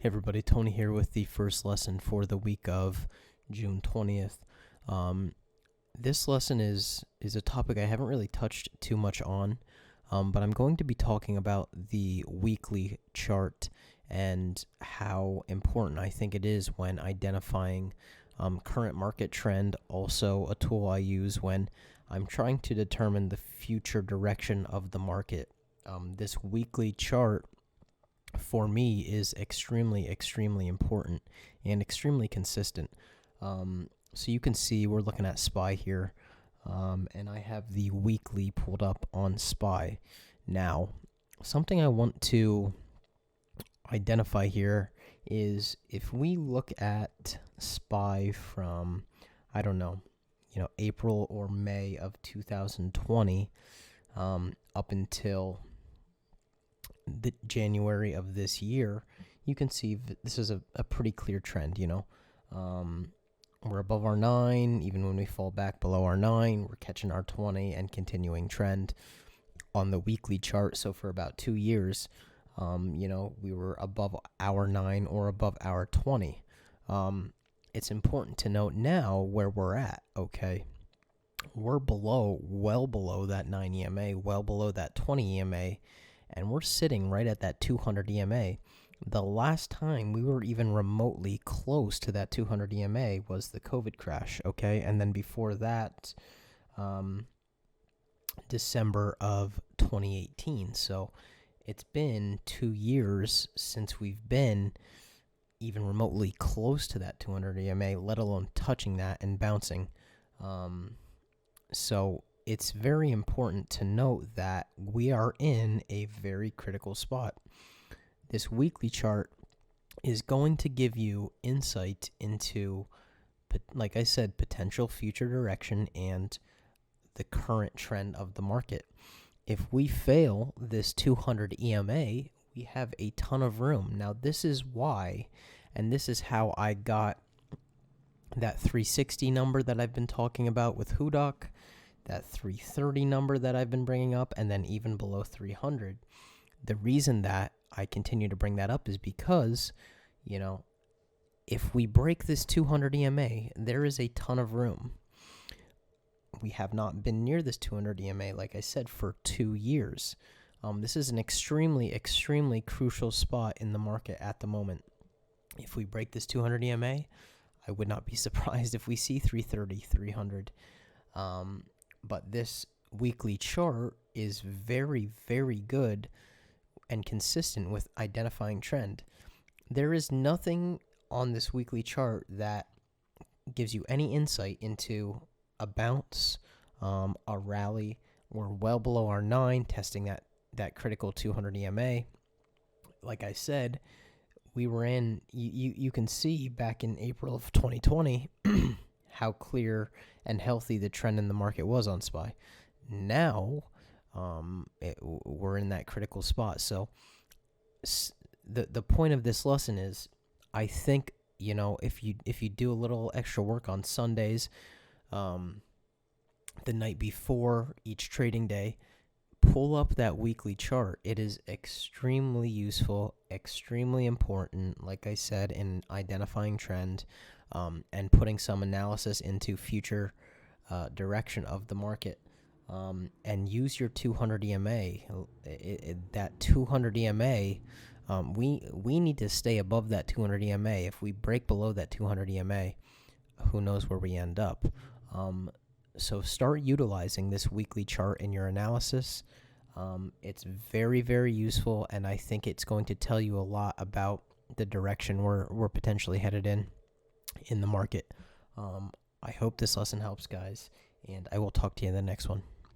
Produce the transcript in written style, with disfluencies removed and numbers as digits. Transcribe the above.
Hey everybody, Tony here with the first lesson for the week of June 20th. This lesson is a topic I haven't really touched too much on, but I'm going to be talking about the weekly chart and how important I think it is when identifying current market trend. Also, a tool I use when I'm trying to determine the future direction of the market. This weekly chart for me is extremely important and extremely consistent. So you can see we're looking at SPY here, and I have the weekly pulled up on SPY. Now, something I want to identify here is if we look at SPY from, I don't know, April or May of 2020 up until the January of this year, you can see this is a pretty clear trend. We're above our 9. Even when we fall back below our 9, we're catching our 20 and continuing trend on the weekly chart. So for about 2 years, we were above our 9 or above our 20. It's important to note now where we're at, okay? We're well below that 9 EMA, well below that 20 EMA, and we're sitting right at that 200 EMA. The last time we were even remotely close to that 200 EMA was the COVID crash, okay? And then before that, December of 2018. So it's been 2 years since we've been even remotely close to that 200 EMA, let alone touching that and bouncing. So it's very important to note that we are in a very critical spot. This weekly chart is going to give you insight into, like I said, potential future direction and the current trend of the market. If we fail this 200 EMA, we have a ton of room. Now, this is why, and this is how I got that 360 number that I've been talking about with Hudoc, that 330 number that I've been bringing up, and then even below 300. The reason that I continue to bring that up is because, if we break this 200 EMA, there is a ton of room. We have not been near this 200 EMA, like I said, for 2 years. This is an extremely crucial spot in the market at the moment. If we break this 200 EMA, I would not be surprised if we see 330, 300. But this weekly chart is very good and consistent with identifying trend. There is nothing on this weekly chart that gives you any insight into a bounce, a rally. We're well below our 9, testing that critical 200 EMA. Like I said, we were in, you can see back in April of 2020 how clear and healthy the trend in the market was on SPY. Now, we're in that critical spot. So the point of this lesson is, I think, if you do a little extra work on Sundays, the night before each trading day, pull up that weekly chart. It is extremely useful, extremely important, like I said, in identifying trend, and putting some analysis into future direction of the market. And use your 200 EMA. That 200 EMA, we need to stay above that 200 EMA. If we break below that 200 EMA, who knows where we end up. So start utilizing this weekly chart in your analysis. It's very useful, and I think it's going to tell you a lot about the direction we're potentially headed in the market. I hope this lesson helps, guys, and I will talk to you in the next one.